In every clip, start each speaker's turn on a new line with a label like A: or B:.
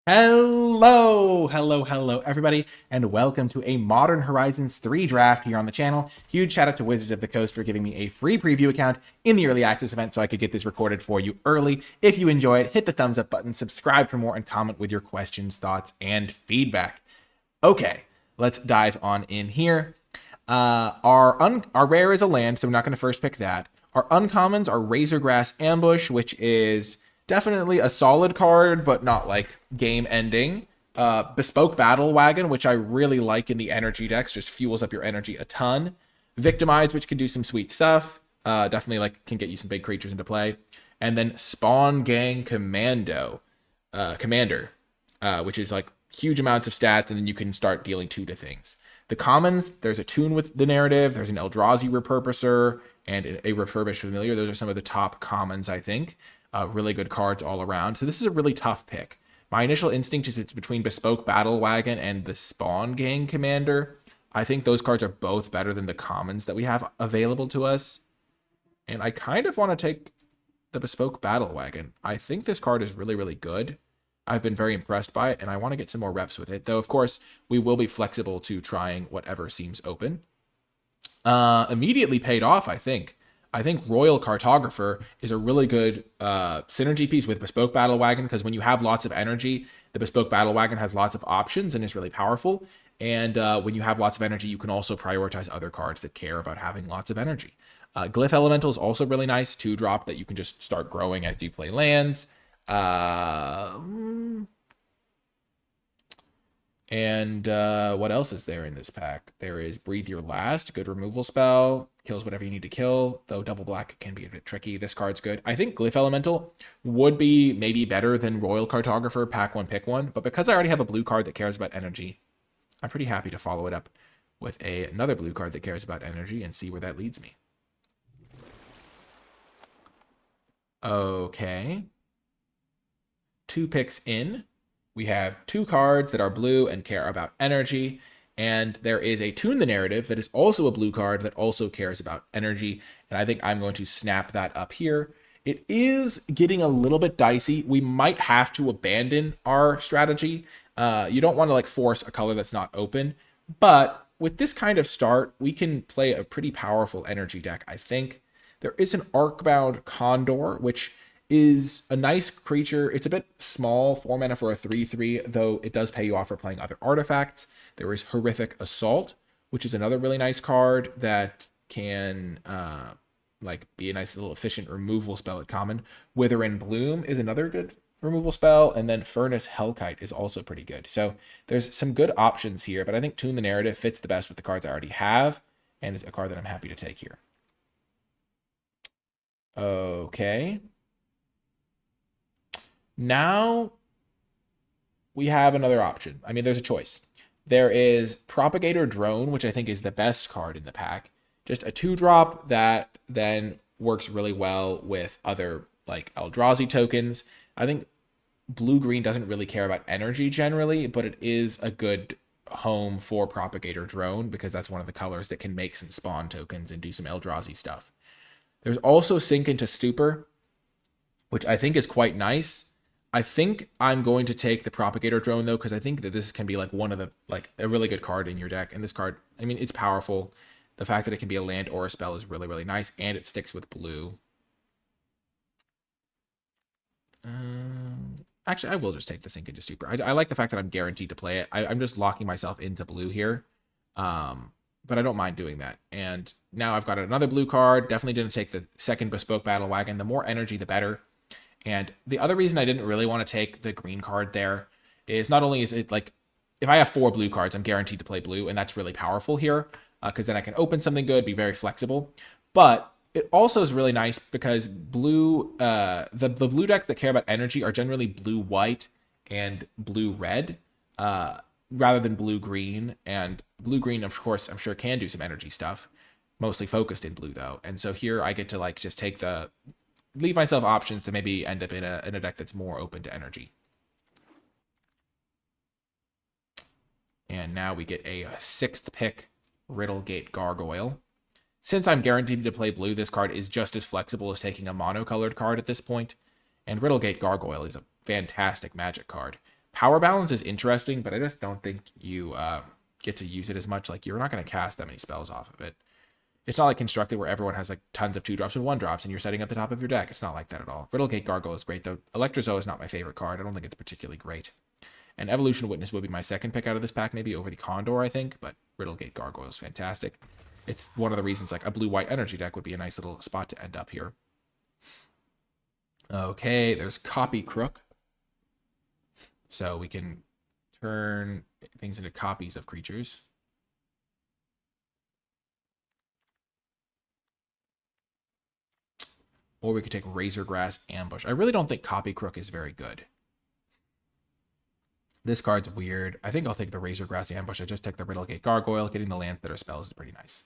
A: Hello, everybody, and welcome to a Modern Horizons 3 draft here on the channel. Huge shout out to Wizards of the Coast for giving me a free preview account in the early access event so I could get this recorded for you early. If you enjoy it, hit the thumbs up button, subscribe for more, and comment with your questions, thoughts, and feedback. Okay, let's dive on in here. Our rare is a land, so we're not going to first pick that. Our uncommons are Razorgrass Ambush, which is definitely a solid card, but not like game ending. Bespoke Battle Wagon, which I really like in the energy decks, just fuels up your energy a ton. Victimize, which can do some sweet stuff. Definitely like can get you some big creatures into play. And then Spawn Gang Commander, which is like huge amounts of stats, and then you can start dealing 2 to things. The commons, there's a Tune with the Narrative, there's an Eldrazi Repurposer, and a Refurbished Familiar. Those are some of the top commons, I think. Really good cards all around. So this is a really tough pick. My initial instinct is it's between Bespoke Battle Wagon and the Spawn Gang Commander. I think those cards are both better than the commons that we have available to us. And I kind of want to take the Bespoke Battle Wagon. I think this card is really, really good. I've been very impressed by it, and I want to get some more reps with it. Though, of course, we will be flexible to trying whatever seems open. Immediately paid off, I think. I think Royal Cartographer is a really good synergy piece with Bespoke Battle Wagon, because when you have lots of energy, the Bespoke Battle Wagon has lots of options and is really powerful. And when you have lots of energy, you can also prioritize other cards that care about having lots of energy. Glyph Elemental is also really nice, 2-drop that you can just start growing as you play lands. What else is there in this pack? There is Breathe Your Last, good removal spell, kills whatever you need to kill, though double black can be a bit tricky. This card's good. I think Glyph Elemental would be maybe better than Royal Cartographer, pack 1, pick 1, but because I already have a blue card that cares about energy, I'm pretty happy to follow it up with another blue card that cares about energy and see where that leads me. Okay. 2 picks in. We have 2 cards that are blue and care about energy, and there is a Tune the Narrative that is also a blue card that also cares about energy, and I think I'm going to snap that up here. It is getting a little bit dicey. We might have to abandon our strategy. You don't want to like force a color that's not open, but with this kind of start, we can play a pretty powerful energy deck, I think. There is an Arcbound Condor, which is a nice creature. It's a bit small, 4 mana for a 3/3, though it does pay you off for playing other artifacts. There is Horrific Assault, which is another really nice card that can like be a nice little efficient removal spell at common. Wither and Bloom is another good removal spell, and then Furnace Hellkite is also pretty good. So there's some good options here, but I think Tune the Narrative fits the best with the cards I already have, and it's a card that I'm happy to take here. Okay. Now we have another option. I mean, there's a choice. There is Propagator Drone, which I think is the best card in the pack. Just a 2-drop that then works really well with other like Eldrazi tokens. I think blue-green doesn't really care about energy generally, but it is a good home for Propagator Drone because that's one of the colors that can make some spawn tokens and do some Eldrazi stuff. There's also Sink into Stupor, which I think is quite nice. I think I'm going to take the Propagator Drone, though, because I think that this can be like one of the, like a really good card in your deck. And this card, I mean, it's powerful. The fact that it can be a land or a spell is really, really nice, and it sticks with blue. Actually, I will just take the Sink into Stupor. I like the fact that I'm guaranteed to play it. I'm just locking myself into blue here. But I don't mind doing that. And now I've got another blue card. Definitely didn't take the second Bespoke Battle Wagon. The more energy, the better. And the other reason I didn't really want to take the green card there is not only is it like, if I have 4 blue cards, I'm guaranteed to play blue, and that's really powerful here, because then I can open something good, be very flexible. But it also is really nice because blue, the blue decks that care about energy are generally blue-white and blue-red, rather than blue-green. And blue-green, of course, I'm sure can do some energy stuff, mostly focused in blue, though. And so here I get to like just take leave myself options to maybe end up in a deck that's more open to energy. And now we get a 6th pick, Riddlegate Gargoyle. Since I'm guaranteed to play blue, this card is just as flexible as taking a monocolored card at this point. And Riddlegate Gargoyle is a fantastic Magic card. Power balance is interesting, but I just don't think you get to use it as much. Like, you're not going to cast that many spells off of it. It's not like Constructed where everyone has like tons of 2-drops and 1-drops and you're setting up the top of your deck. It's not like that at all. Riddlegate Gargoyle is great, though. Electrozo is not my favorite card. I don't think it's particularly great. And Evolution Witness would be my second pick out of this pack, maybe over the Condor, I think. But Riddlegate Gargoyle is fantastic. It's one of the reasons like a blue-white energy deck would be a nice little spot to end up here. Okay, there's Copy Crook. So we can turn things into copies of creatures. Or we could take Razorgrass Ambush. I really don't think Copy Crook is very good. This card's weird. I think I'll take the Razorgrass Ambush. I just take the Riddlegate Gargoyle. Getting the lands that are spells is pretty nice.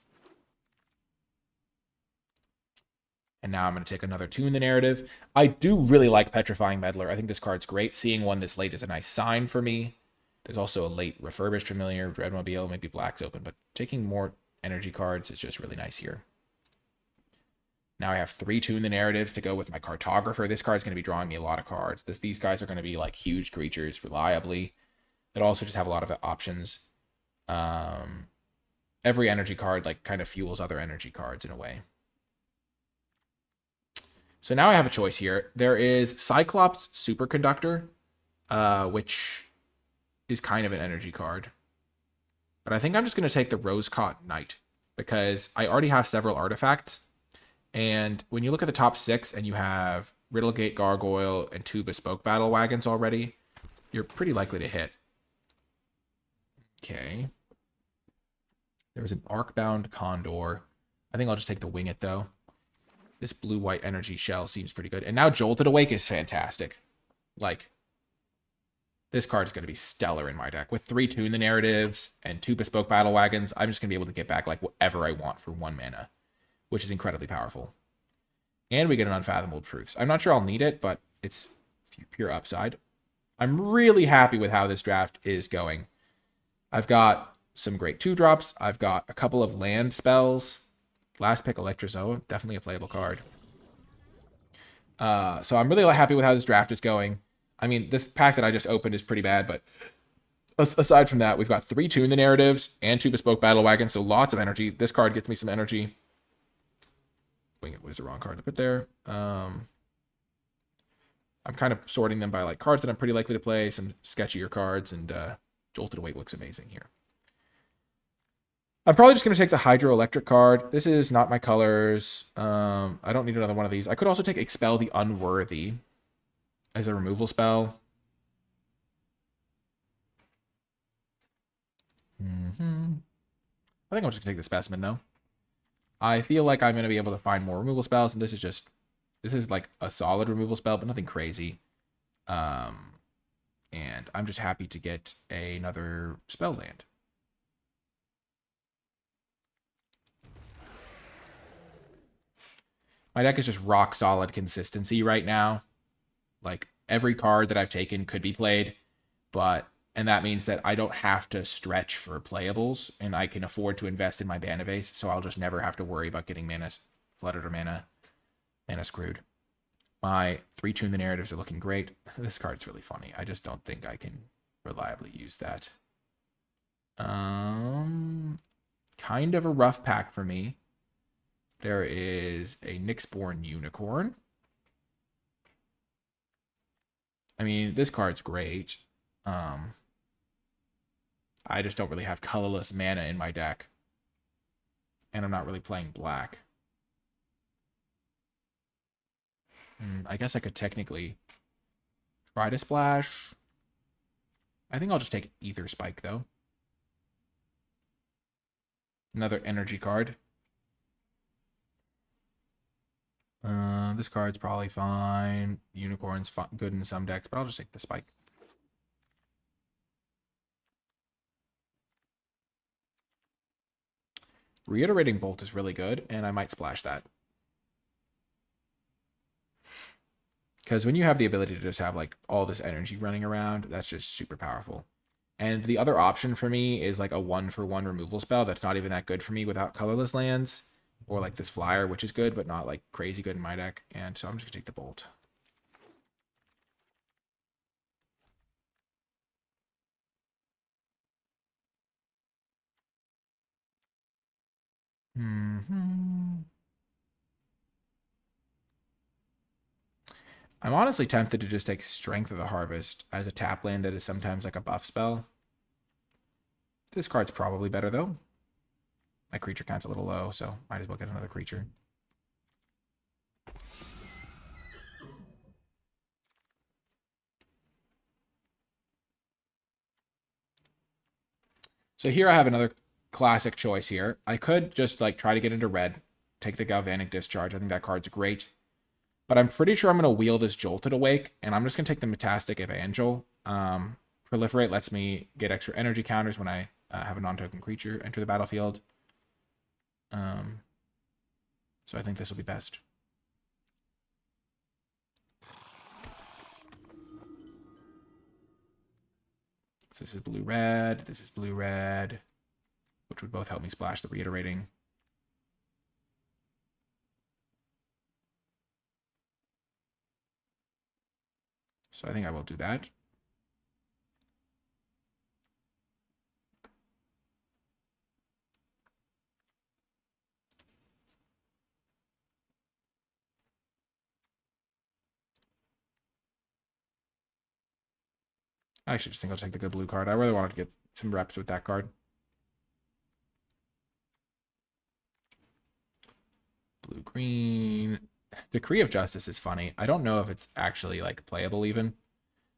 A: And now I'm going to take another 2 in the narrative. I do really like Petrifying Meddler. I think this card's great. Seeing one this late is a nice sign for me. There's also a late Refurbished Familiar, Dreadmobile, maybe Black's open, but taking more energy cards is just really nice here. Now I have 3 2 in the narratives to go with my Cartographer. This card's going to be drawing me a lot of cards. These guys are going to be like huge creatures reliably. That also just have a lot of options. Every energy card like kind of fuels other energy cards in a way. So now I have a choice here. There is Cyclops Superconductor, which is kind of an energy card. But I think I'm just going to take the Rose-Caught Knight because I already have several artifacts. And when you look at the top 6 and you have Riddlegate Gargoyle and 2 Bespoke Battle Wagons already, you're pretty likely to hit. Okay. There's an Arcbound Condor. I think I'll just take the Wing It, though. This blue-white energy shell seems pretty good. And now Jolted Awake is fantastic. Like, this card is going to be stellar in my deck. With 3 2 in the narratives and 2 Bespoke Battle Wagons, I'm just going to be able to get back like whatever I want for 1 mana, which is incredibly powerful. And we get an Unfathomable Truths. I'm not sure I'll need it, but it's pure upside. I'm really happy with how this draft is going. I've got some great 2-drops. I've got a couple of land spells. Last pick, Electrozo, definitely a playable card. So I'm really happy with how this draft is going. I mean, this pack that I just opened is pretty bad, but aside from that, we've got 3 2 in the narratives and 2 Bespoke Battle Wagons, so lots of energy. This card gets me some energy. Wing It was the wrong card to put there. I'm kind of sorting them by like cards that I'm pretty likely to play, some sketchier cards, and Jolted Awake looks amazing here. I'm probably just going to take the Hydroelectric card. This is not my colors. I don't need another one of these. I could also take Expel the Unworthy as a removal spell. I think I'll just take the Specimen, though. I feel like I'm going to be able to find more removal spells, and this is like a solid removal spell, but nothing crazy. And I'm just happy to get another spell land. My deck is just rock solid consistency right now. Like, every card that I've taken could be played, and that means that I don't have to stretch for playables, and I can afford to invest in my mana base, so I'll just never have to worry about getting mana flooded or mana screwed. My 3 2 in the narratives are looking great. This card's really funny. I just don't think I can reliably use that. Kind of a rough pack for me. There is a Nyxborn Unicorn. I mean, this card's great. I just don't really have colorless mana in my deck. And I'm not really playing black. I guess I could technically try to splash. I think I'll just take Ether Spike, though. Another energy card. This card's probably fine. Unicorn's good in some decks, but I'll just take the Spike. Reiterating Bolt is really good, and I might splash that. Because when you have the ability to just have like all this energy running around, that's just super powerful. And the other option for me is like a 1-for-1 removal spell that's not even that good for me without colorless lands. Or like this Flyer, which is good, but not like crazy good in my deck. And so I'm just going to take the Bolt. I'm honestly tempted to just take Strength of the Harvest as a tap land that is sometimes like a buff spell. This card's probably better, though. My creature count's a little low, so might as well get another creature. So here I have another classic choice here. I could just like try to get into red, take the Galvanic Discharge. I think that card's great. But I'm pretty sure I'm going to wheel this Jolted Awake, and I'm just going to take the Metastic Evangel. Proliferate lets me get extra energy counters when I have a non-token creature enter the battlefield. So I think this will be best. So this is blue-red. This is blue-red, which would both help me splash the Reiterating. So I think I will do that. I actually just think I'll take the good blue card. I really wanted to get some reps with that card. Blue-green. Decree of Justice is funny. I don't know if it's actually like playable even.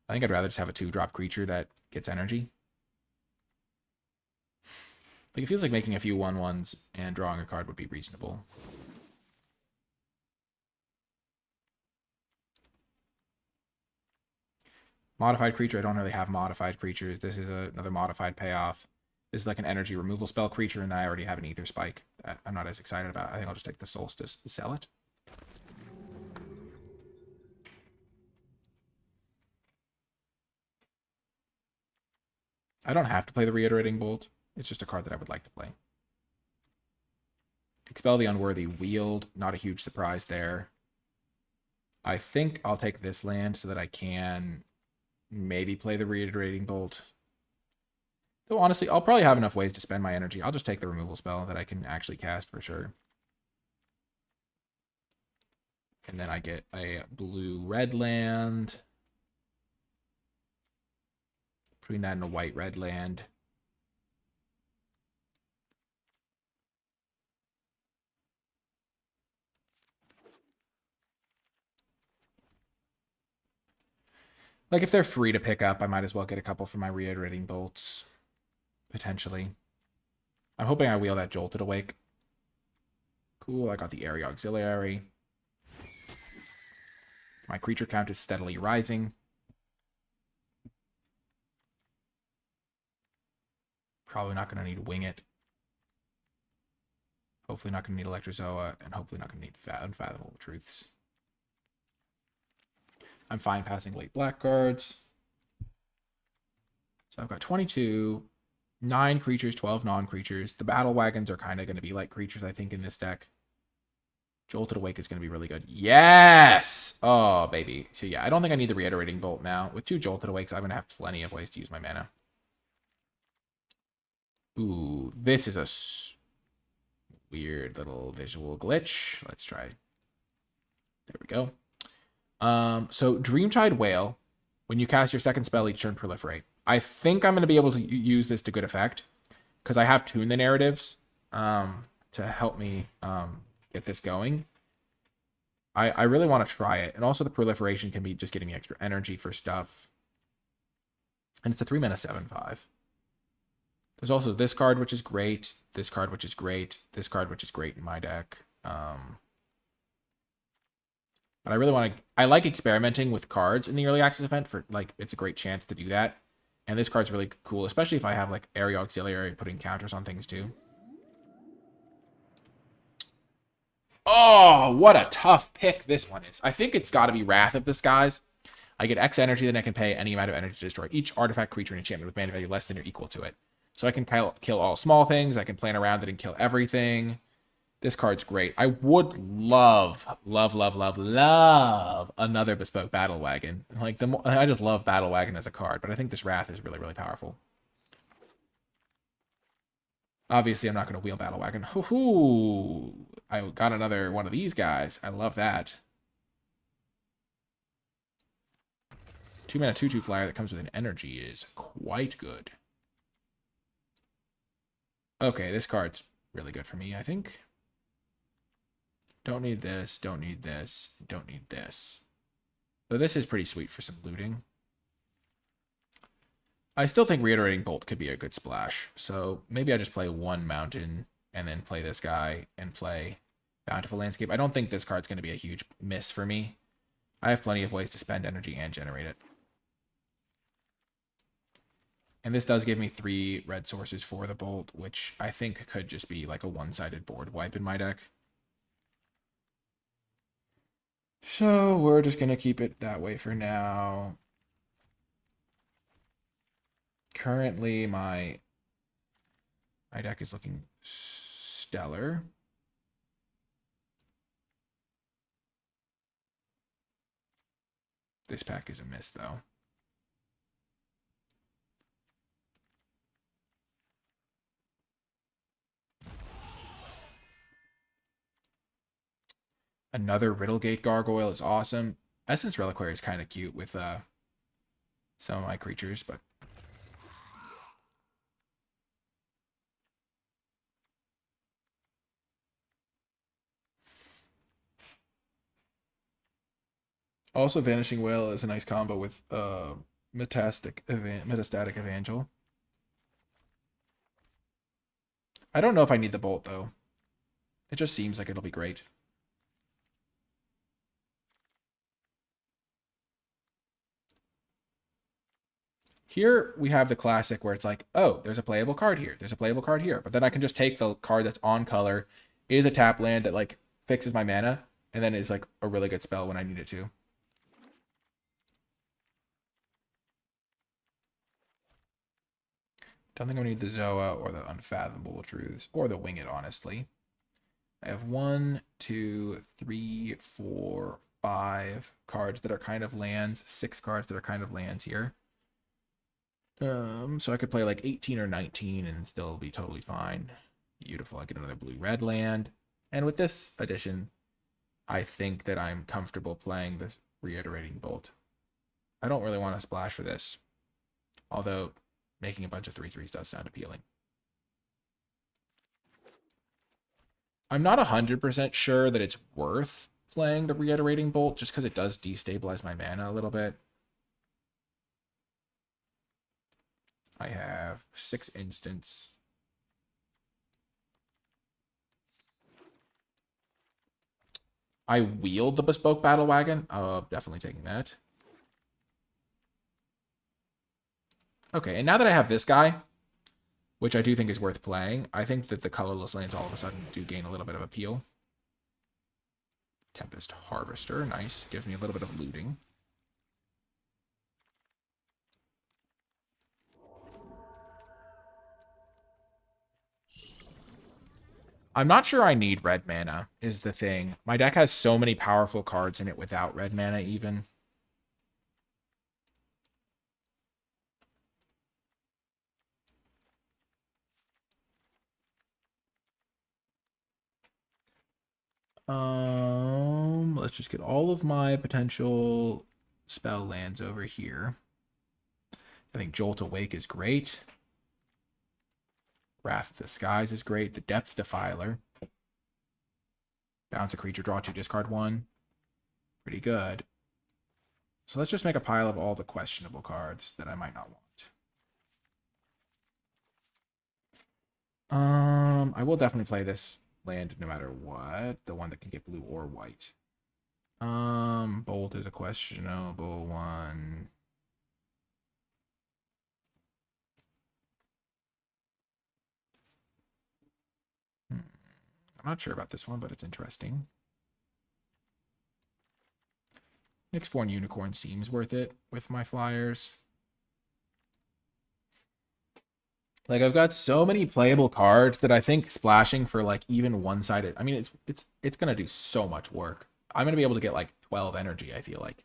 A: I think I'd rather just have a 2-drop creature that gets energy. Like, it feels like making a few 1/1s and drawing a card would be reasonable. Modified creature. I don't really have modified creatures. This is another modified payoff. This is like an energy removal spell creature, and I already have an Ether Spike that I'm not as excited about. I think I'll just take the Solstice to sell it. I don't have to play the Reiterating Bolt. It's just a card that I would like to play. Expel the Unworthy Wield. Not a huge surprise there. I think I'll take this land so that I can maybe play the Reiterating Bolt. Though honestly, I'll probably have enough ways to spend my energy. I'll just take the removal spell that I can actually cast for sure. And then I get a blue-red land. Putting that in a white-red land. Like, if they're free to pick up, I might as well get a couple for my Reiterating Bolts. Potentially. I'm hoping I wheel that Jolted Awake. Cool, I got the Area Auxiliary. My creature count is steadily rising. Probably not going to need Wing It. Hopefully not going to need Electrozoa, and hopefully not going to need Unfathomable Truths. I'm fine passing late black cards. So I've got 22, 9 creatures, 12 non-creatures. The Battle Wagons are kind of going to be like creatures, I think, in this deck. Jolted Awake is going to be really good. Yes! Oh, baby. So yeah, I don't think I need the Reiterating Bolt now. With 2 Jolted Awakes, I'm going to have plenty of ways to use my mana. Ooh, this is a weird little visual glitch. Let's try. There we go. So Dreamtide Whale, when you cast your second spell each turn, proliferate. I think I'm going to be able to use this to good effect because I have Tune the Narratives to help me get this going. I really want to try it. And also the proliferation can be just getting me extra energy for stuff. And it's a 3-mana 7/5. There's also this card, which is great. This card, which is great. This card, which is great in my deck. But I really want to... I like experimenting with cards in the early access event for, like, it's a great chance to do that. And this card's really cool, especially if I have, like, Area Auxiliary putting counters on things, too. Oh, what a tough pick this one is. I think it's got to be Wrath of the Skies. I get X energy, then I can pay any amount of energy to destroy each artifact, creature, and enchantment with mana value less than or equal to it. So I can kill all small things. I can plan around it and kill everything. This card's great. I would love another Bespoke Battle Wagon. Like, I just love Battle Wagon as a card, but I think this Wrath is really, really powerful. Obviously, I'm not going to wheel Battle Wagon. Hoo-hoo! I got another one of these guys. I love that. 2-mana 2/2 flyer that comes with an energy is quite good. Okay, this card's really good for me, I think. Don't need this, don't need this, don't need this. So this is pretty sweet for some looting. I still think Reiterating Bolt could be a good splash. So maybe I just play one Mountain and then play this guy and play Bountiful Landscape. I don't think this card's going to be a huge miss for me. I have plenty of ways to spend energy and generate it. And this does give me 3 red sources for the Bolt, which I think could just be like a one-sided board wipe in my deck. So we're just going to keep it that way for now. Currently, my deck is looking stellar. This pack is a miss, though. Another Riddlegate Gargoyle is awesome. Essence Reliquary is kind of cute with some of my creatures, but also Vanishing Whale is a nice combo with Metastatic Evangel. I don't know if I need the Bolt, though. It just seems like it'll be great. Here we have the classic where it's like, oh, there's a playable card here. There's a playable card here. But then I can just take the card that's on color, is a tap land that like fixes my mana, and then is like a really good spell when I need it to. Don't think I need the Zoa or the Unfathomable Truths or the Wing It, honestly. I have 1, 2, 3, 4, 5 cards that are kind of lands, 6 cards that are kind of lands here. So I could play like 18 or 19 and still be totally fine. Beautiful. I get another blue-red land. And with this addition, I think that I'm comfortable playing this Reiterating Bolt. I don't really want to splash for this, although making a bunch of 3/3s does sound appealing. I'm not 100% sure that it's worth playing the Reiterating Bolt just because it does destabilize my mana a little bit. I have 6 instants. I wield the Bespoke Battle Wagon. Definitely taking that. Okay, and now that I have this guy, which I do think is worth playing, I think that the colorless lands all of a sudden do gain a little bit of appeal. Tempest Harvester, nice. Gives me a little bit of looting. I'm not sure I need red mana, is the thing. My deck has so many powerful cards in it without red mana, even. Let's just get all of my potential spell lands over here. I think Jolt Awake is great. Wrath of the Skies is great. The Depth Defiler. Bounce a creature, draw 2, discard 1. Pretty good. So let's just make a pile of all the questionable cards that I might not want. I will definitely play this land no matter what. The one that can get blue or white. Bolt is a questionable one. I'm not sure about this one, but it's interesting. Nyxborn Unicorn seems worth it with my flyers. Like, I've got so many playable cards that I think splashing for like even one-sided, I mean, it's gonna do so much work. I'm gonna be able to get like 12 energy, I feel like.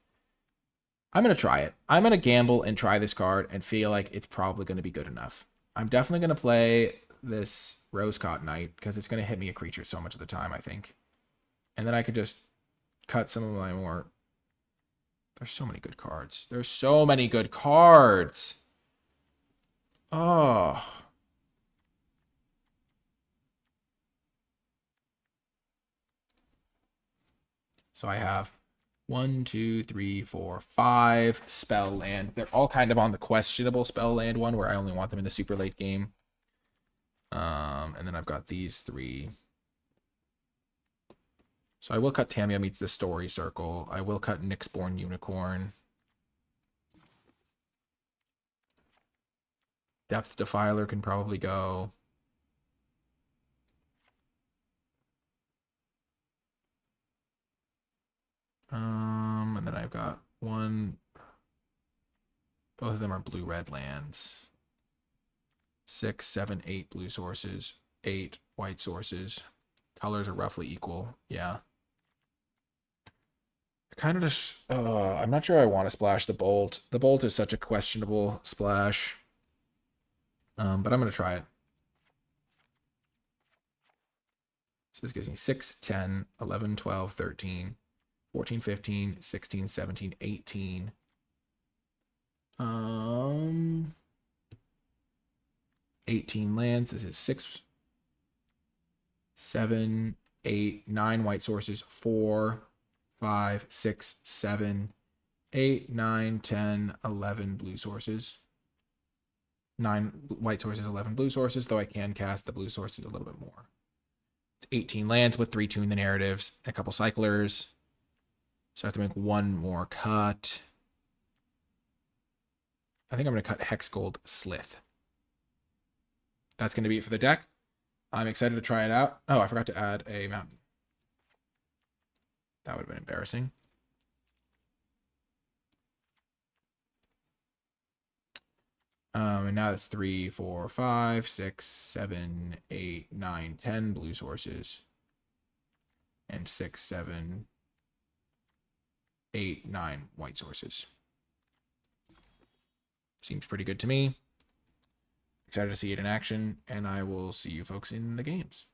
A: I'm gonna try it. I'm gonna gamble and try this card and feel like it's probably gonna be good enough. I'm definitely gonna play this Rose-Caught Knight because it's going to hit me a creature so much of the time, I think. And then I could just cut some of my more... There's so many good cards. There's so many good cards. Oh. So I have 1, 2, 3, 4, 5 spell land. They're all kind of on the questionable spell land one where I only want them in the super late game. And then I've got these 3. So I will cut Tamia Meets the Story Circle. I will cut Nyxborn Unicorn. Depth Defiler can probably go. And then I've got 1. Both of them are blue-red lands. 6, 7, 8 blue sources. 8 white sources. Colors are roughly equal. Yeah. Kind of just... I'm not sure I want to splash the Bolt. The Bolt is such a questionable splash. But I'm going to try it. So this gives me 6, 10, 11, 12, 13, 14, 15, 16, 17, 18. 18 lands. This is 6, 7, 8, 9 white sources. 4, 5, 6, 7, 8, 9, 10, 11 blue sources. 9 white sources, 11 blue sources, though I can cast the blue sources a little bit more. It's 18 lands with 3 Tune the Narratives and a couple cyclers. So I have to make 1 more cut. I think I'm going to cut Hexgold Slith. That's going to be it for the deck. I'm excited to try it out. Oh, I forgot to add a mountain. That would have been embarrassing. And now it's 3, 4, 5, 6, 7, 8, 9, 10 blue sources. And 6, 7, 8, 9 white sources. Seems pretty good to me. Excited to see it in action, and I will see you folks in the games.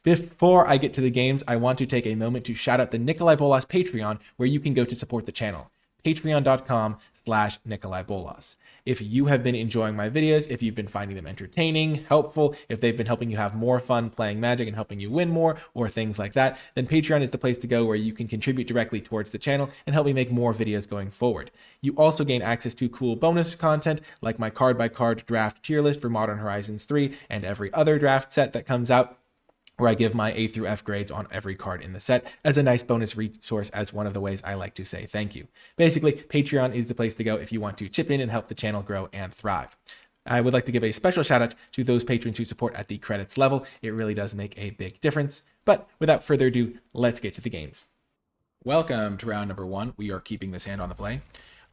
A: Before I get to the games, I want to take a moment to shout out the NicolaiBolas Patreon, where you can go to support the channel. Patreon.com/NicolaiBolas. If you have been enjoying my videos, if you've been finding them entertaining, helpful, if they've been helping you have more fun playing Magic and helping you win more, or things like that, then Patreon is the place to go where you can contribute directly towards the channel and help me make more videos going forward. You also gain access to cool bonus content like my card-by-card draft tier list for Modern Horizons 3 and every other draft set that comes out, where I give my A through F grades on every card in the set as a nice bonus resource, as one of the ways I like to say thank you. Basically, Patreon is the place to go if you want to chip in and help the channel grow and thrive. I would like to give a special shout out to those patrons who support at the credits level. It really does make a big difference. But without further ado, let's get to the games. Welcome to round number 1. We are keeping this hand on the play.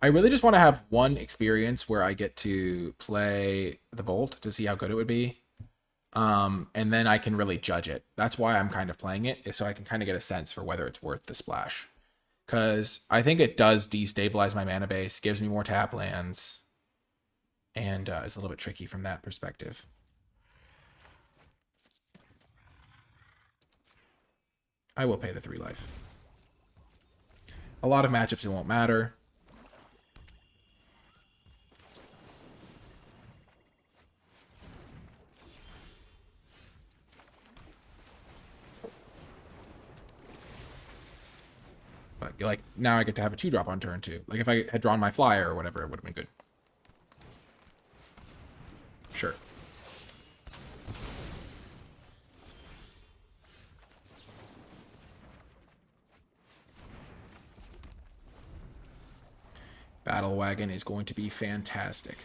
A: I really just want to have one experience where I get to play the Bolt to see how good it would be. And then I can really judge it. That's why I'm kind of playing it, is so I can kind of get a sense for whether it's worth the splash. Because I think it does destabilize my mana base, gives me more tap lands, and is a little bit tricky from that perspective. I will pay the 3 life. A lot of matchups it won't matter. But like now I get to have a 2-drop on turn 2. Like if I had drawn my flyer or whatever, it would have been good. Sure. Battle Wagon is going to be fantastic.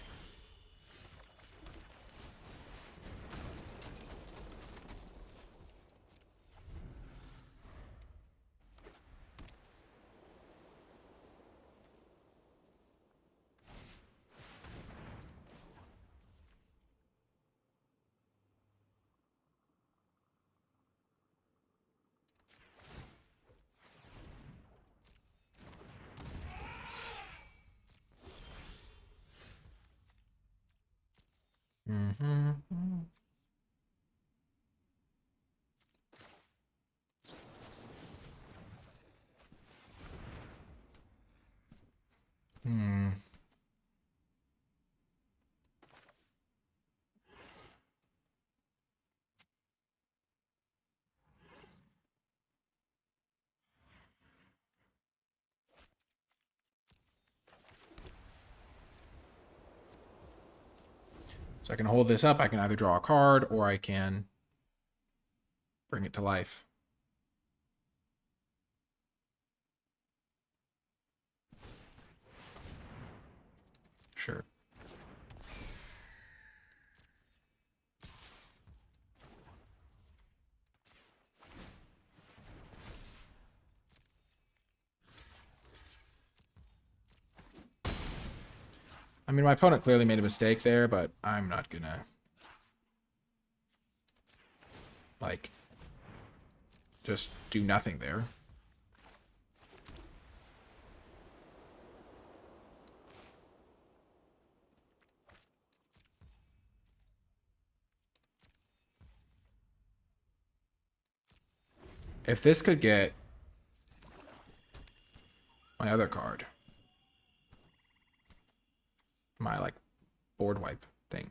A: So I can hold this up. I can either draw a card or I can bring it to life. Sure. I mean, my opponent clearly made a mistake there, but I'm not gonna, like, just do nothing there. If this could get my other card, my, like, board wipe thing.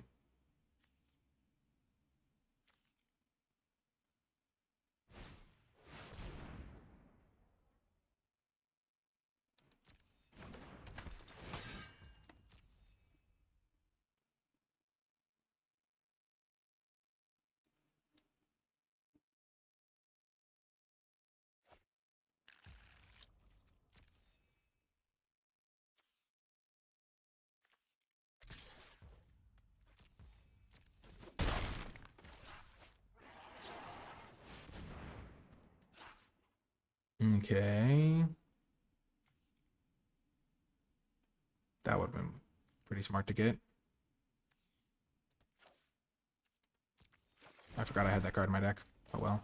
A: Okay. That would have been pretty smart to get. I forgot I had that card in my deck. Oh well.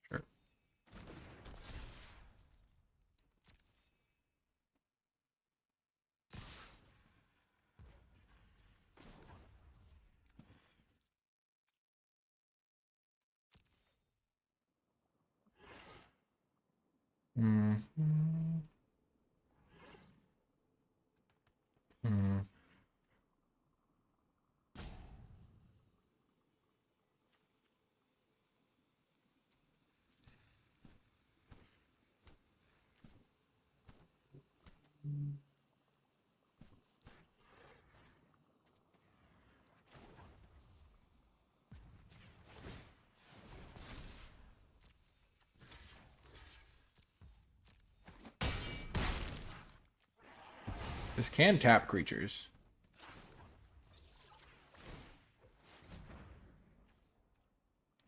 A: Sure. Mm-hmm. Mm. This can tap creatures.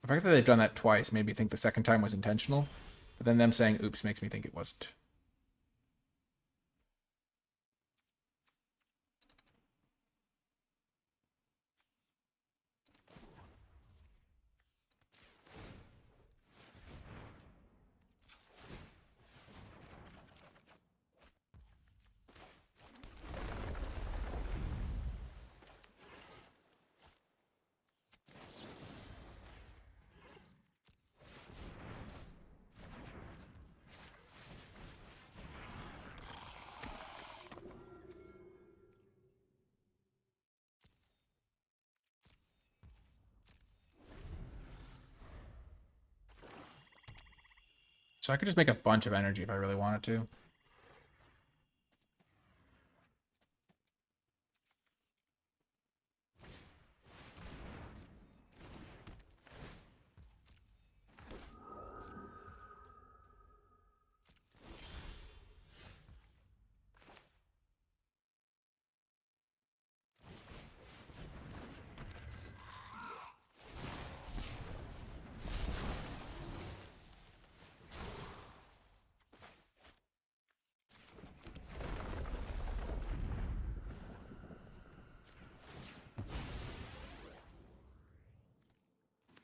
A: The fact that they've done that twice made me think the second time was intentional. But then them saying oops makes me think it wasn't. So I could just make a bunch of energy if I really wanted to.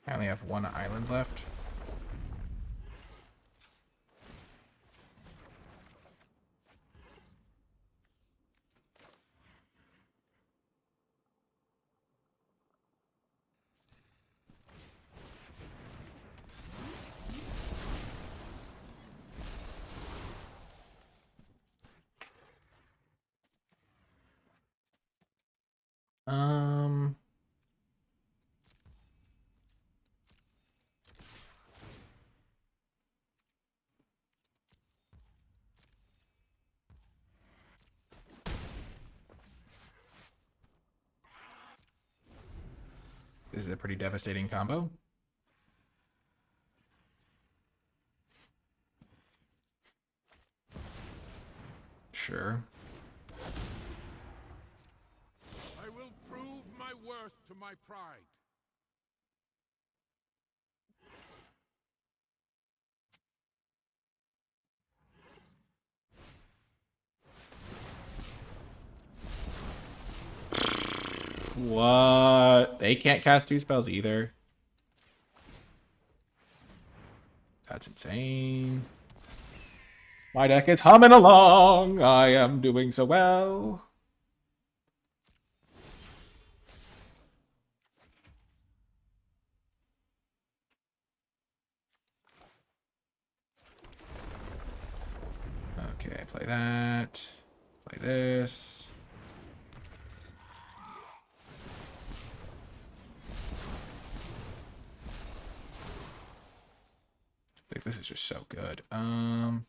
A: I only have one island left. Um, this is a pretty devastating combo. Sure.
B: I will prove my worth to my pride.
A: What? They can't cast 2 spells either. That's insane. My deck is humming along. I am doing so well. Okay, play that. Play this. Like, this is just so good. So I'm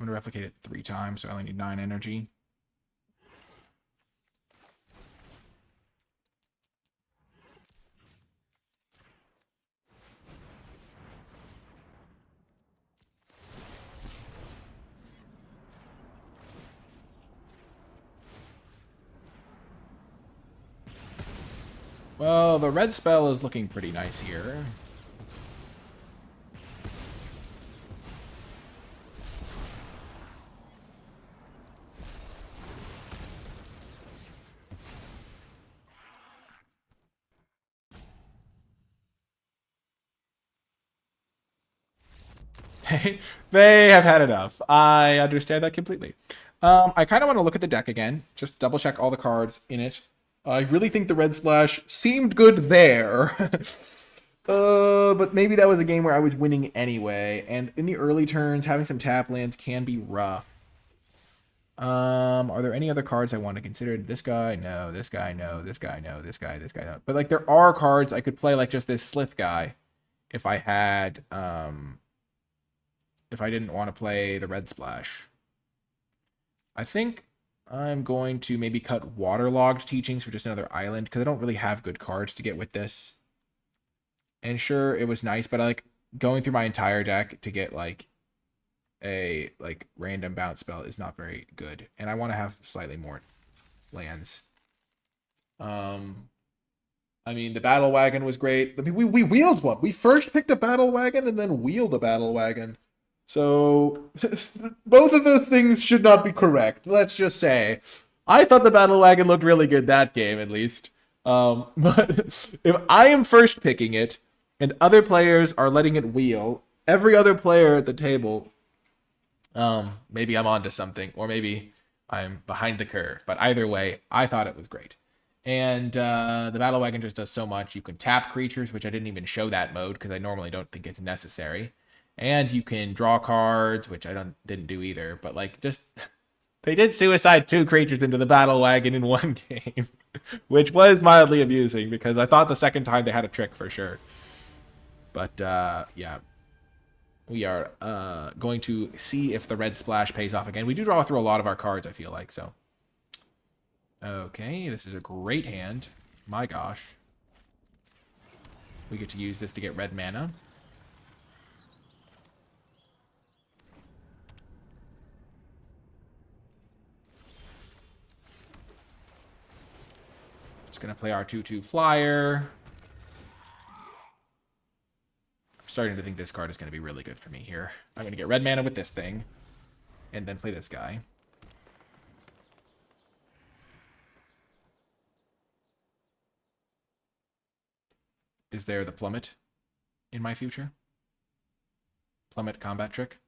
A: gonna replicate it 3 times, so I only need 9 energy. Well, the red spell is looking pretty nice here. They have had enough. I understand that completely. I kind of want to look at the deck again, just double check all the cards in it. I really think the red splash seemed good there. But maybe that was a game where I was winning anyway, and in the early turns, having some tap lands can be rough. Are there any other cards I want to consider? This guy, no. This guy, no. This guy, no. This guy, no. But like, there are cards I could play, like just this Slith guy, if I had, if I didn't want to play the red splash. I think I'm going to maybe cut Waterlogged Teachings for just another island, because I don't really have good cards to get with this. And sure, it was nice, but I like going through my entire deck to get like a like random bounce spell is not very good. And I want to have slightly more lands. I mean, the battle wagon was great. I mean, we wheeled one. We first picked a battle wagon and then wheeled a battle wagon. So both of those things should not be correct. Let's just say, I thought the battle wagon looked really good that game, at least. But if I am first picking it and other players are letting it wheel, every other player at the table, maybe I'm onto something, or maybe I'm behind the curve. But either way, I thought it was great. And the battle wagon just does so much. You can tap creatures, which I didn't even show that mode because I normally don't think it's necessary. And you can draw cards, which I didn't do either. But like, just they did suicide 2 creatures into the battle wagon in one game, which was mildly amusing because I thought the second time they had a trick for sure. But yeah, we are going to see if the red splash pays off again. We do draw through a lot of our cards, I feel like, so. Okay, this is a great hand. My gosh. We get to use this to get red mana. Just going to play our 2/2 flyer. I'm starting to think this card is going to be really good for me here. I'm going to get red mana with this thing. And then play this guy. Is there the plummet in my future? Plummet combat trick?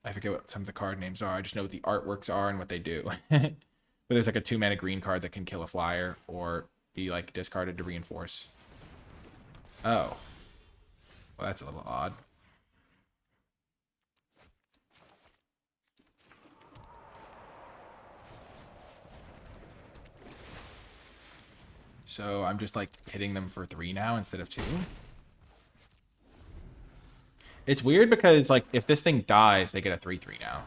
A: I forget what some of the card names are. I just know what the artworks are and what they do. But there's like a 2-mana green card that can kill a flyer or be like discarded to reinforce. Oh. Well, that's a little odd. So I'm just like hitting them for 3 now instead of 2. It's weird because like if this thing dies, they get a 3/3 now.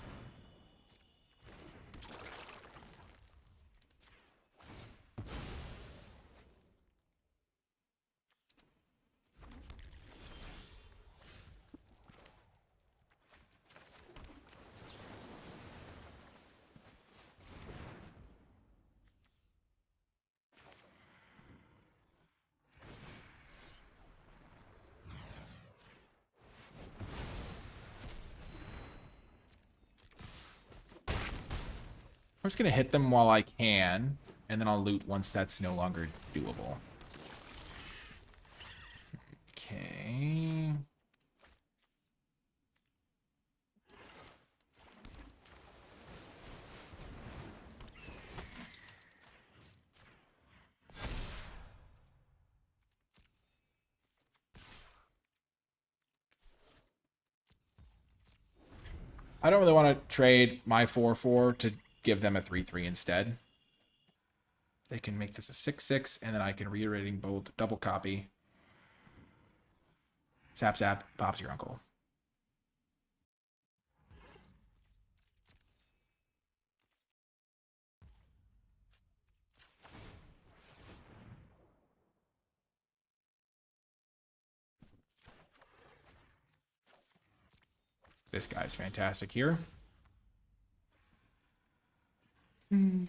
A: I'm just going to hit them while I can, and then I'll loot once that's no longer doable. Okay. I don't really want to trade my 4/4 to give them a 3/3 instead. They can make this a 6/6, and then I can reiterating bolt, double copy. Zap zap, Bob's your uncle. This guy's fantastic here. Does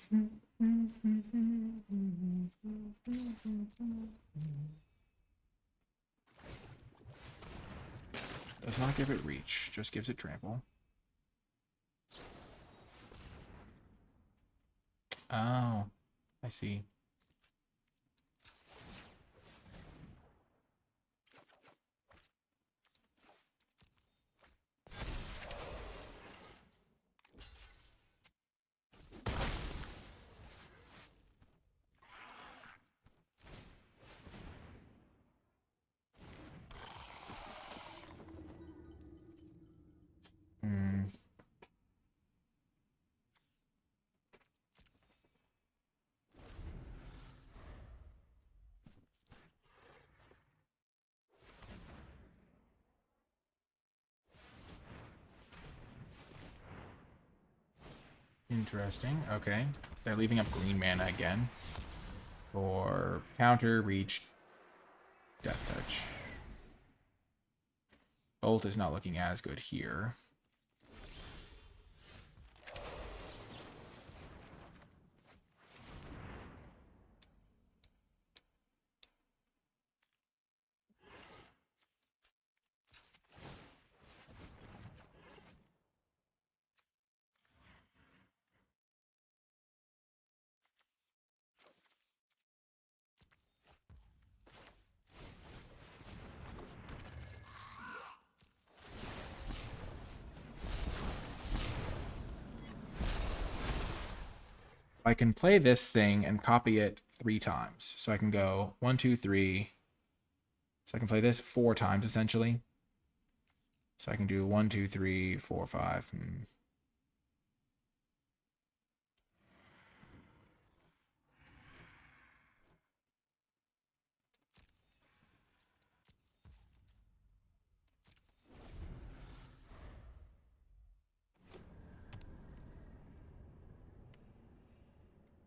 A: not give it reach, just gives it trample. Oh, I see. Interesting. Okay. They're leaving up green mana again. For counter, reach, death touch. Bolt is not looking as good here. I can play this thing and copy it 3 times. So I can go 1, 2, 3. So I can play this 4 times essentially. So I can do 1, 2, 3, 4, 5.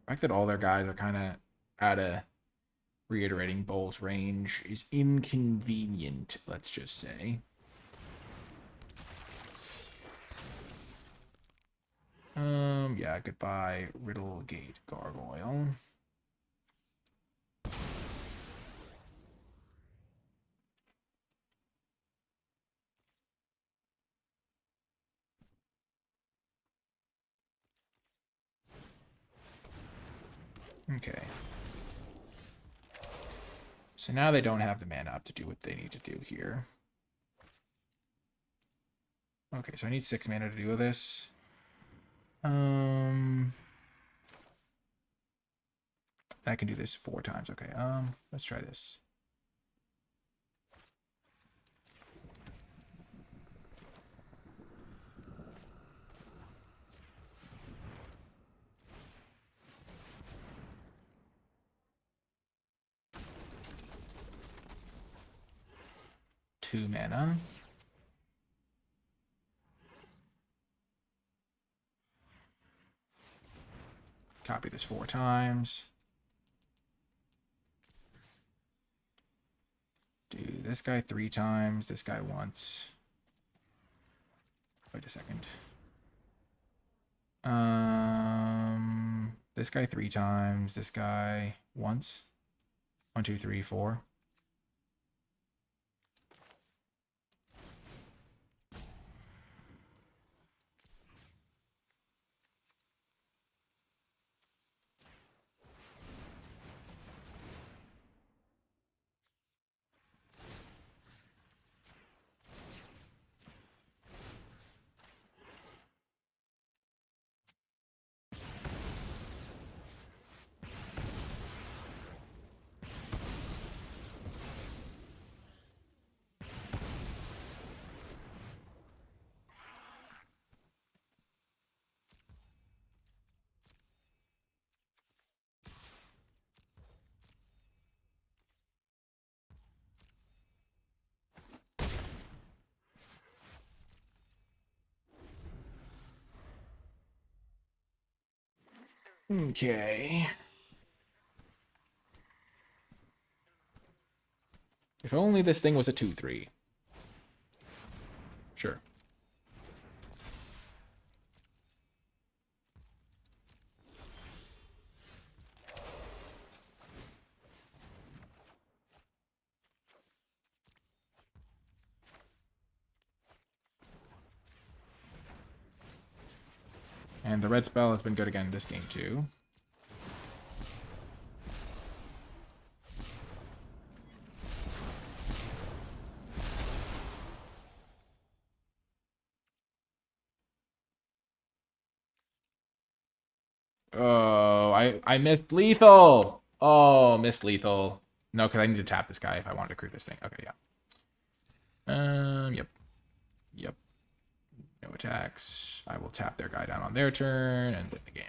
A: The fact that all their guys are kind of out of reiterating Bolt's range is inconvenient, let's just say. Yeah, goodbye, Riddlegate Gargoyle. Okay. So now they don't have the mana up to do what they need to do here. Okay, so I need 6 mana to do this. I can do this 4 times. Okay, let's try this. 2 mana. Copy this 4 times. Do this guy 3 times, this guy once. Wait a second. This guy 3 times, this guy once. 1, 2, 3, 4. Okay. If only this thing was a 2/3. Sure. And the red spell has been good again this game too. Oh, I missed lethal. Oh, missed lethal. No, because I need to tap this guy if I wanted to create this thing. Okay, yeah. Yep. Yep. No attacks. I will tap their guy down on their turn and win the game.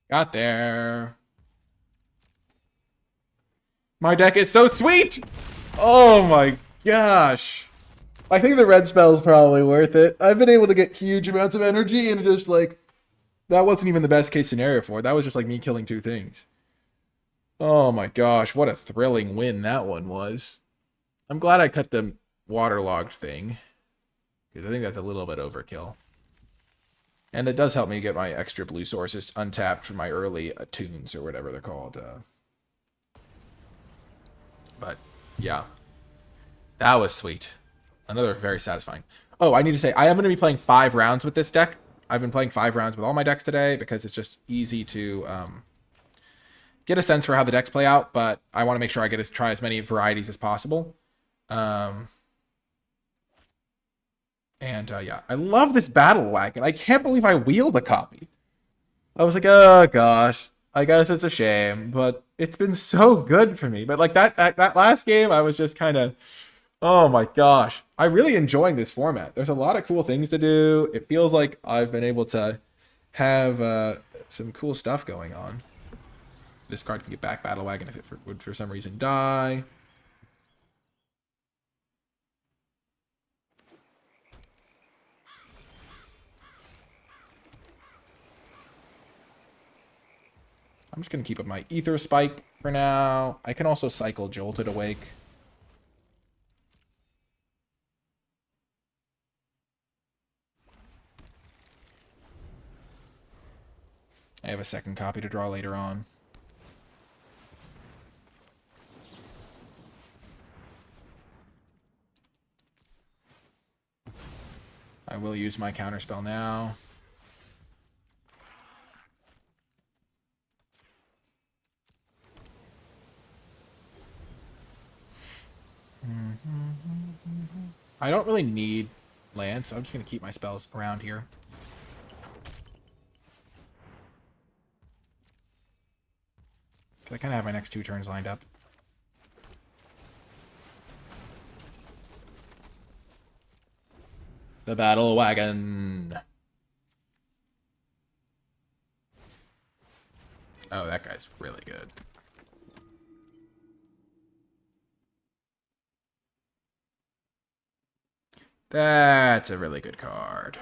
A: Got there. My deck is so sweet! Oh my gosh. I think the red spell is probably worth it. I've been able to get huge amounts of energy and just like, that wasn't even the best case scenario for it. That was just like me killing 2 things. Oh my gosh, what a thrilling win that one was. I'm glad I cut the waterlogged thing, because I think that's a little bit overkill. And it does help me get my extra blue sources untapped for my early attunes or whatever they're called. But yeah, that was sweet. Another very satisfying. Oh, I need to say, I am going to be playing 5 rounds with this deck. I've been playing 5 rounds with all my decks today because it's just easy to get a sense for how the decks play out, but I want to make sure I get to try as many varieties as possible. Yeah, I love this battle wagon. I can't believe I wheeled a copy. I was like, oh gosh, I guess it's a shame, but it's been so good for me. But like that last game, I was just kind of, oh my gosh, I'm really enjoying this format. There's a lot of cool things to do. It feels like I've been able to have some cool stuff going on. This card can get back battle wagon if it would for some reason die. I'm just going to keep up my Ether Spike for now. I can also cycle Jolted Awake. I have a second copy to draw later on. will use my counterspell now. I don't really need land, so I'm just going to keep my spells around here. I kind of have my next 2 turns lined up. The battle wagon. Oh, that guy's really good. That's a really good card.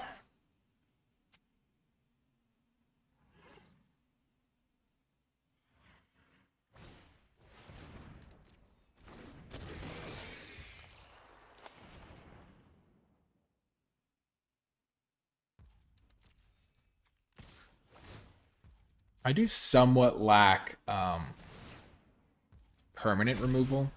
A: I do somewhat lack permanent removal.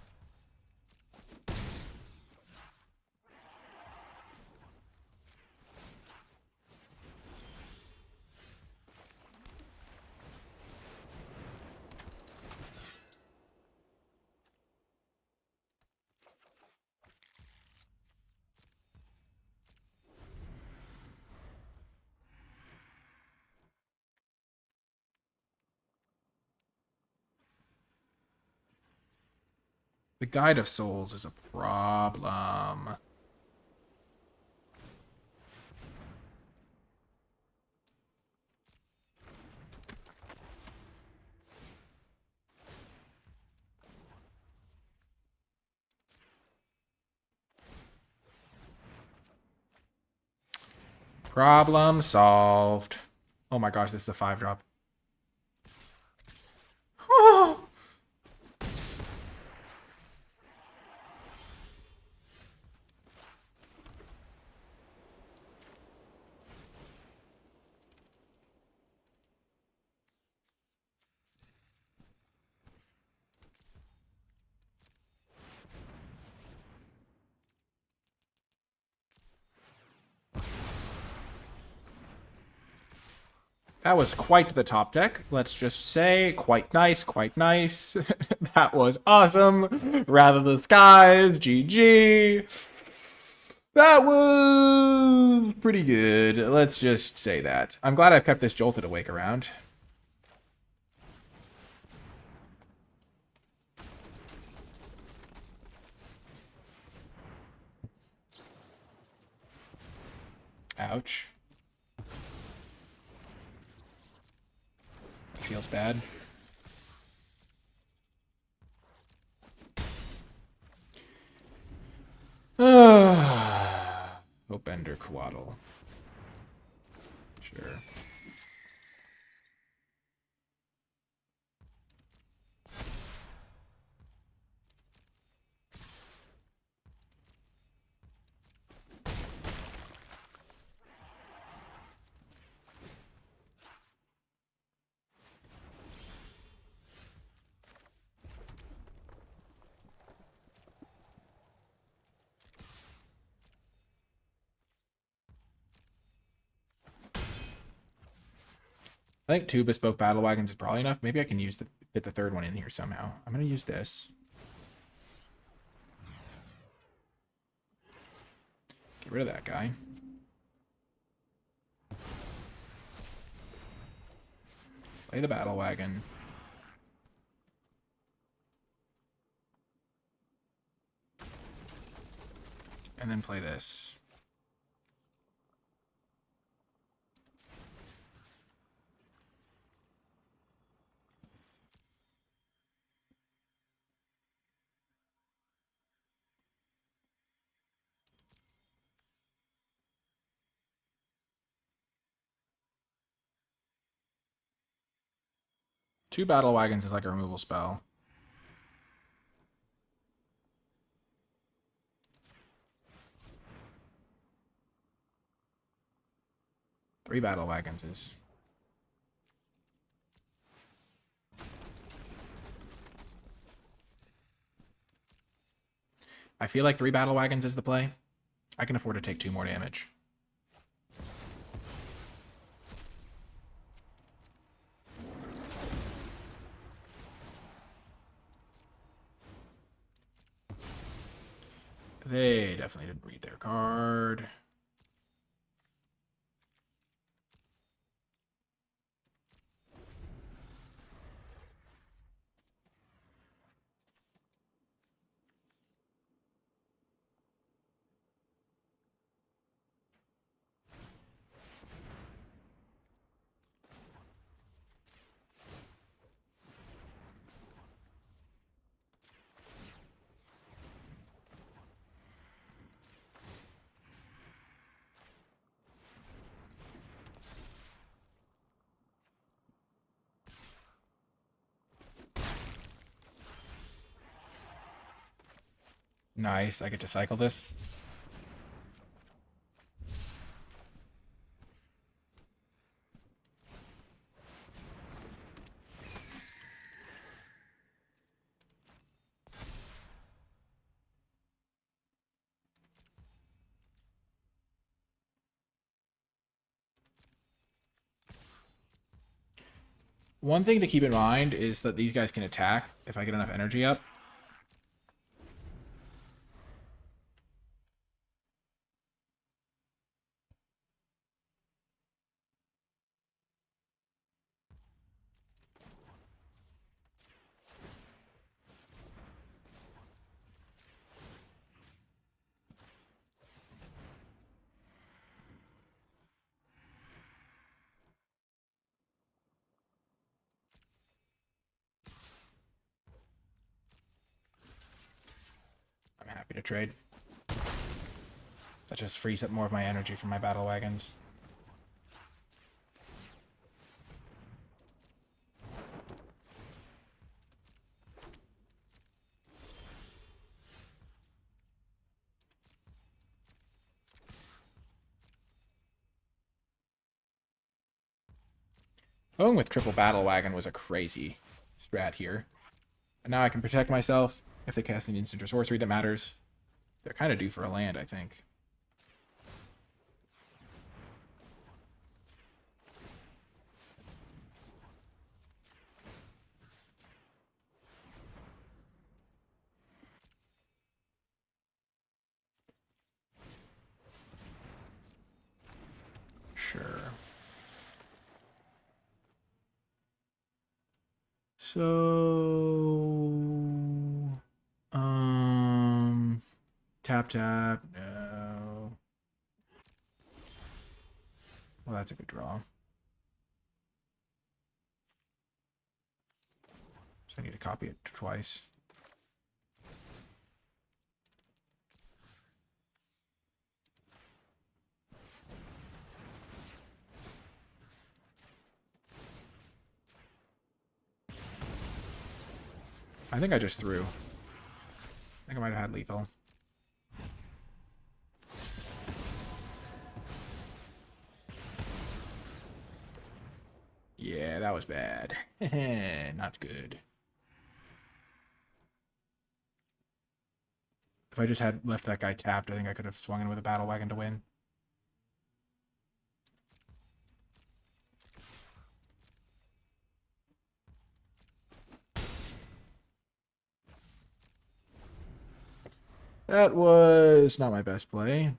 A: The Guide of Souls is a problem. Problem solved. Oh my gosh, this is a 5-drop. Oh. That was quite the top deck. Let's just say quite nice, quite nice. That was awesome. Rather the skies, GG. That was pretty good. Let's just say that. I'm glad I've kept this Jolted Awake around. Ouch. Feels bad. Opender Quaddle. Sure. I think 2 bespoke battle wagons is probably enough. Maybe I can fit the 3rd one in here somehow. I'm going to use this. Get rid of that guy. Play the battle wagon. And then play this. Two battle wagons is like a removal spell. Three battle wagons is... I feel like 3 battle wagons is the play. I can afford to take 2 more damage. They definitely didn't read their card. Nice. I get to cycle this. One thing to keep in mind is that these guys can attack if I get enough energy up. I'm happy to trade. That just frees up more of my energy from my battle wagons. Going with triple battle wagon was a crazy strat here. And now I can protect myself if they cast an instant or sorcery that matters. They're kind of due for a land, I think. Sure. So, tap tap. No. Well, that's a good draw. So I need to copy it twice. I think I just threw. I think I might have had lethal. Yeah, that was bad. Not good. If I just had left that guy tapped, I think I could have swung in with a battle wagon to win. That was not my best play.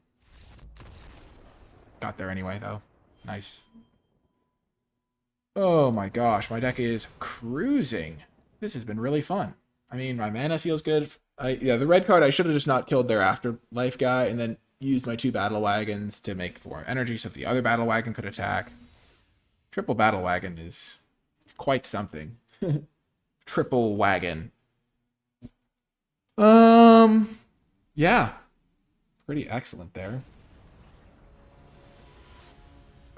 A: Got there anyway, though. Nice. Oh my gosh, my deck is cruising. This has been really fun. I mean, my mana feels good. Yeah, the red card, I should have just not killed their afterlife guy and then used my 2 battle wagons to make 4 energy so the other battle wagon could attack. Triple battle wagon is quite something. Triple wagon. Yeah. Pretty excellent there.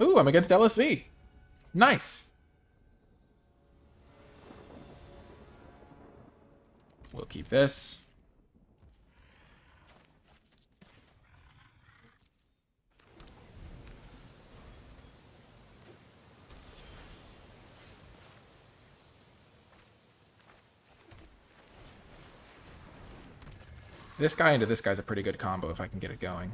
A: Ooh, I'm against LSV. Nice. We'll keep this. This guy into this guy's a pretty good combo if I can get it going.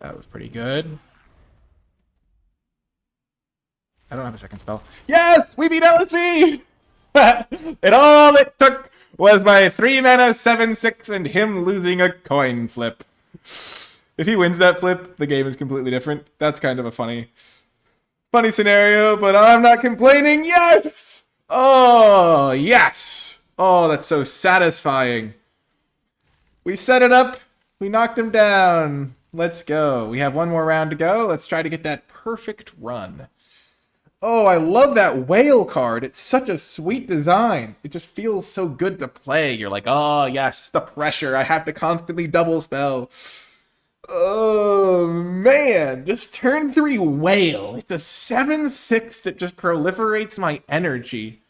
A: That was pretty good. I don't have a second spell. Yes! We beat LSV! All it took was my 3 mana 7/6 and him losing a coin flip. If he wins that flip, the game is completely different. That's kind of a funny scenario, but I'm not complaining. Yes! Oh, yes! Oh, that's so satisfying. We set it up. We knocked him down. Let's go. We have one more round to go. Let's try to get that perfect run. Oh, I love that whale card. It's such a sweet design. It just feels so good to play. You're like, oh, yes, the pressure. I have to constantly double spell. Oh, man. Just turn 3 whale. It's a 7/6 that just proliferates my energy.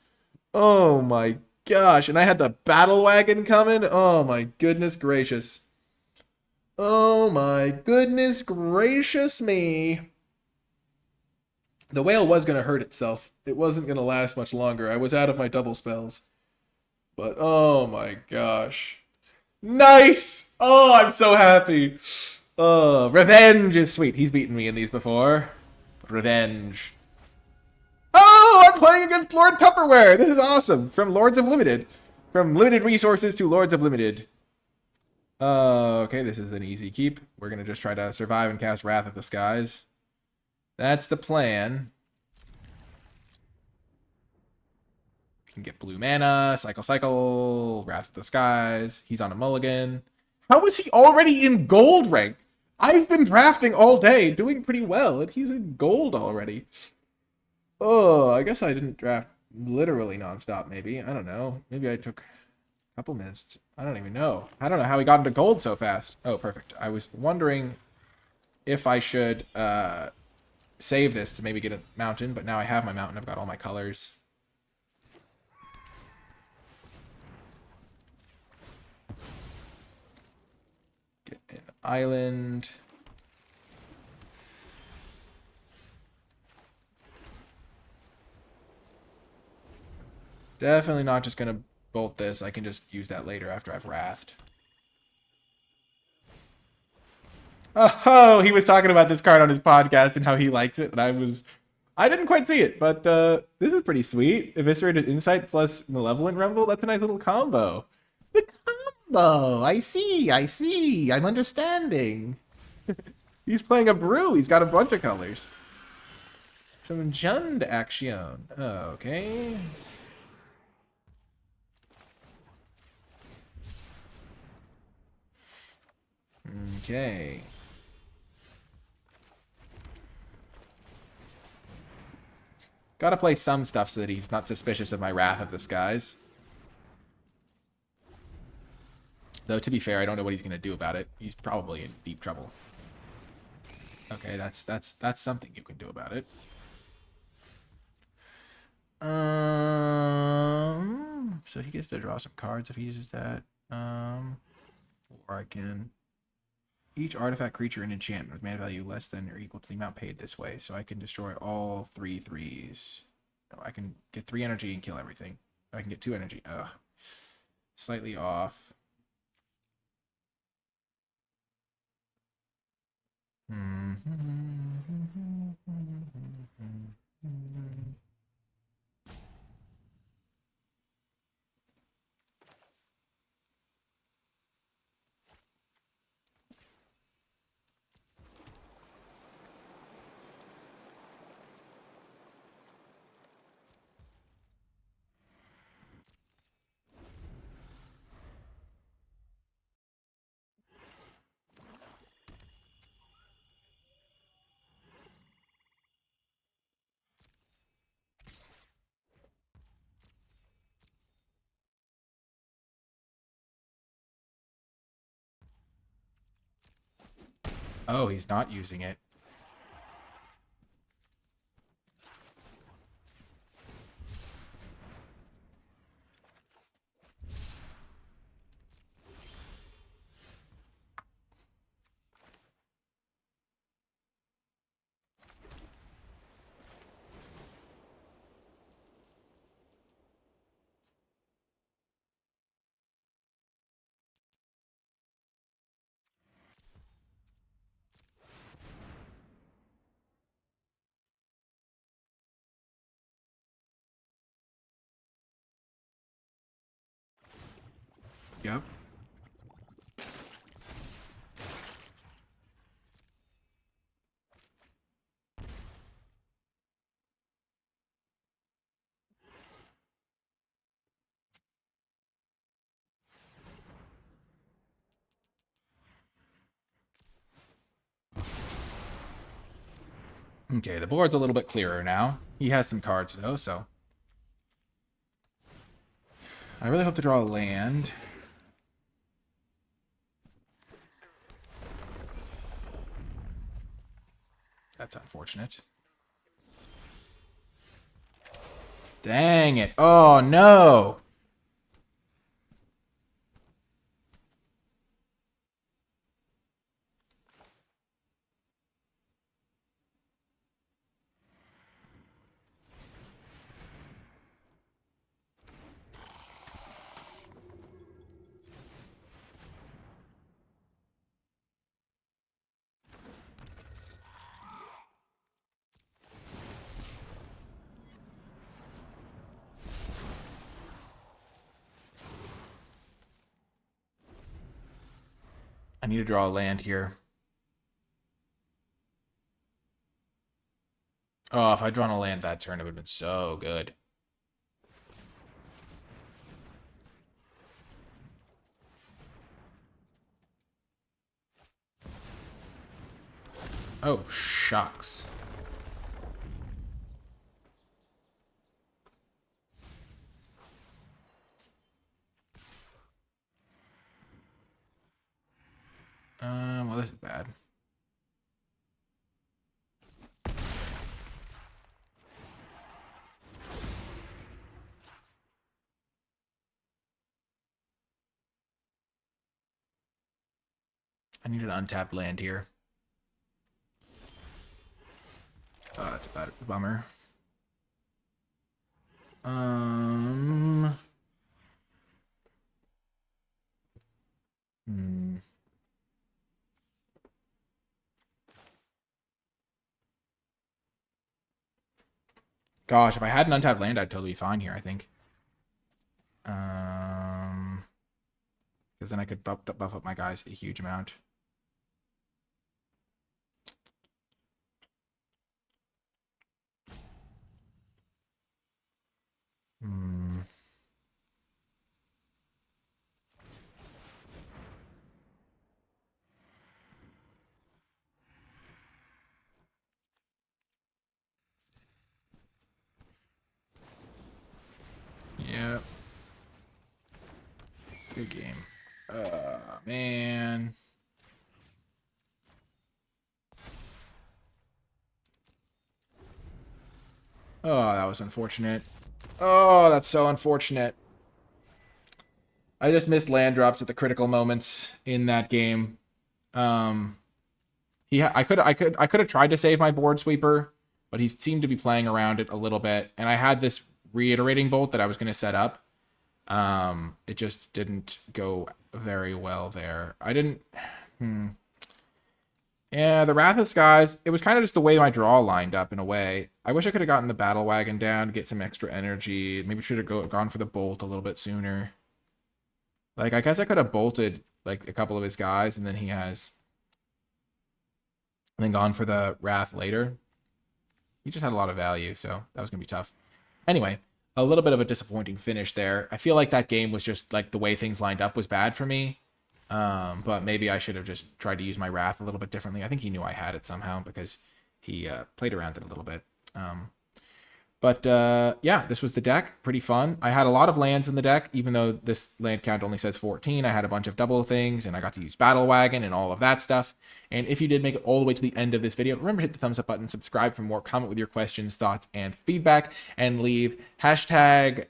A: Oh, my gosh. And I had the battle wagon coming. Oh, my goodness gracious. Oh, my goodness gracious me. The whale was going to hurt itself. It wasn't going to last much longer. I was out of my double spells. But oh my gosh. Nice! Oh, I'm so happy. Oh, revenge is sweet. He's beaten me in these before. Revenge. Oh, I'm playing against Lord Tupperware. This is awesome. From Lords of Limited. From Limited Resources to Lords of Limited. Okay, this is an easy keep. We're going to just try to survive and cast Wrath of the Skies. That's the plan. We can get blue mana, cycle, Wrath of the Skies. He's on a mulligan. How is he already in gold rank? I've been drafting all day, doing pretty well, and he's in gold already. Oh, I guess I didn't draft literally nonstop, maybe. I don't know. Maybe I took a couple minutes. I don't even know. I don't know how he got into gold so fast. Oh, perfect. I was wondering if I should save this to maybe get a mountain, but now I have my mountain. I've got all my colors. Get an island. Definitely not just gonna bolt this. I can just use that later after I've wrathed. Oh, he was talking about this card on his podcast and how he likes it, and I didn't quite see it, but this is pretty sweet. Eviscerated Insight plus Malevolent Rumble. That's a nice little combo. The combo. I see. I'm understanding. He's playing a brew. He's got a bunch of colors. Some Jund action. Okay. Okay. Gotta play some stuff so that he's not suspicious of my Wrath of the Skies. Though, to be fair, I don't know what he's gonna do about it. He's probably in deep trouble. Okay, that's something you can do about it. So he gets to draw some cards if he uses that. Or I can... Each artifact, creature, and enchantment with mana value less than or equal to the amount paid this way. So I can destroy all 3 threes. No, I can get 3 energy and kill everything. I can get 2 energy. Ugh. Slightly off. Oh, he's not using it. Yep. Okay, the board's a little bit clearer now. He has some cards, though, so... I really hope to draw a land. That's unfortunate. Dang it. Oh, no! I need to draw a land here. Oh, if I'd drawn a land that turn, it would have been so good. Oh, shucks. Well, this is bad. I need an untapped land here. Oh, that's a bummer. Hmm. Gosh, if I had an untapped land, I'd totally be fine here, I think. Because then I could buff up my guys a huge amount. Hmm. Yep. Good game. Man. Oh, that was unfortunate. Oh, that's so unfortunate. I just missed land drops at the critical moments in that game. I could have tried to save my board sweeper, but he seemed to be playing around it a little bit, and I had this reiterating bolt that I was going to set up. It just didn't go very well there. I didn't. Yeah, the Wrath of Skies, it was kind of just the way my draw lined up in a way. I wish I could have gotten the Battle Wagon down to get some extra energy. Maybe should have gone for the bolt a little bit sooner. Like, I guess I could have bolted, like, a couple of his guys, and then he has... And then gone for the Wrath later. He just had a lot of value, so that was going to be tough. Anyway, a little bit of a disappointing finish there. I feel like that game was just, like, the way things lined up was bad for me. But maybe I should have just tried to use my Wrath a little bit differently. I think he knew I had it somehow because he played around it a little bit. Yeah, this was the deck. Pretty fun. I had a lot of lands in the deck, even though this land count only says 14. I had a bunch of double things, and I got to use Battle Wagon and all of that stuff. And if you did make it all the way to the end of this video, remember to hit the thumbs up button, subscribe for more, comment with your questions, thoughts, and feedback, and leave hashtag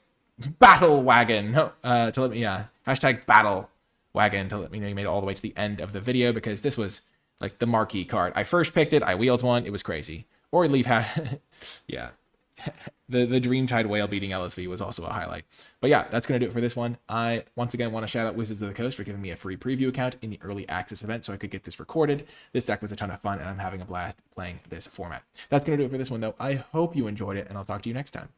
A: Battle Wagon to let me, hashtag Battle Wagon to let me know you made it all the way to the end of the video, because this was like the marquee card. I first picked it, I wheeled one, it was crazy. Or leave yeah. The Dreamtide Whale beating LSV was also a highlight. But yeah, that's going to do it for this one. I, once again, want to shout out Wizards of the Coast for giving me a free preview account in the early access event so I could get this recorded. This deck was a ton of fun, and I'm having a blast playing this format. That's going to do it for this one, though. I hope you enjoyed it, and I'll talk to you next time.